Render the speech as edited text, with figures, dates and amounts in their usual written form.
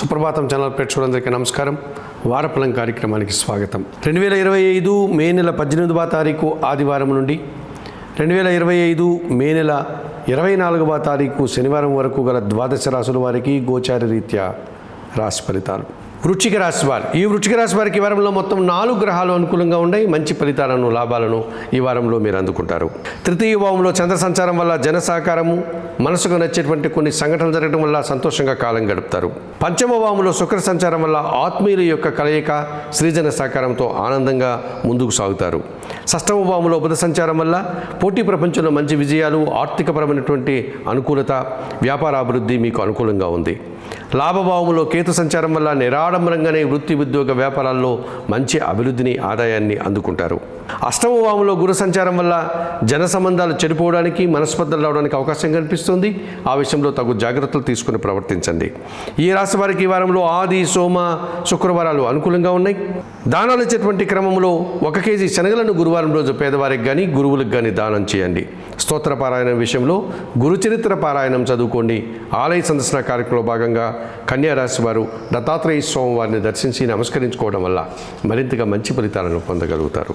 సుప్రభాతం channel ప్రేక్షకులందరికీ నమస్కారం. వారఫలం కార్యక్రమానికి స్వాగతం. 2025 మే నెల 18వ తారీఖు ఆదివారం నుండి 2025 మే నెల 24వ తారీఖు శనివారం వరకు గల ద్వాదశ రాశుల వారికి గోచార రీత్యా రాశి ఫలితాలు. వృశ్చిక రాశి వారు, ఈ వృశ్చిక రాశి వారికి ఈ వారంలో మొత్తం 4 గ్రహాలు అనుకూలంగా ఉన్నాయి. మంచి ఫలితాలను, లాభాలను ఈ వారంలో మీరు అందుకుంటారు. తృతీయ భావంలో చంద్ర సంచారం వల్ల జన సహకారము, మనసుకు నచ్చేటువంటి కొన్ని సంఘటనలు జరగడం వల్ల సంతోషంగా కాలం గడుపుతారు. పంచమ భావంలో శుక్ర సంచారం వల్ల ఆత్మీయుల యొక్క కలయిక, సృజన సహకారంతో ఆనందంగా ముందుకు సాగుతారు. షష్టమ భావంలో బుధ సంచారం వల్ల పోటీ ప్రపంచంలో మంచి విజయాలు, ఆర్థికపరమైనటువంటి అనుకూలత, వ్యాపార అభివృద్ధి మీకు అనుకూలంగా ఉంది. లాభభావంలో కేతు సంచారం వల్ల నిరాడంబరంగానే వృత్తి, ఉద్యోగ, వ్యాపారాల్లో మంచి అభివృద్ధిని, ఆదాయాన్ని అందుకుంటారు. అష్టమ భావంలో గురు సంచారం వల్ల జన సంబంధాలు చెడిపోవడానికి, మనస్పర్ధలు రావడానికి అవకాశం కనిపిస్తుంది. ఆ విషయంలో తగు జాగ్రత్తలు తీసుకుని ప్రవర్తించండి. ఈ రాశి వారికి ఈ వారంలో ఆది, సోమ, శుక్రవారాలు అనుకూలంగా ఉన్నాయి. దానాలు ఇచ్చేటువంటి క్రమంలో 1 కేజీ శనగలను గురువారం రోజు పేదవారికి కానీ, గురువులకు కానీ దానం చేయండి. స్తోత్ర పారాయణం విషయంలో గురుచరిత్ర పారాయణం చదువుకోండి. ఆలయ సందర్శన కార్యక్రమంలో భాగంగా కన్యా రాశి వారు దత్తాత్రేయ స్వామి వారిని దర్శించి నమస్కరించుకోవడం వల్ల మరింతగా మంచి ఫలితాలను పొందగలుగుతారు.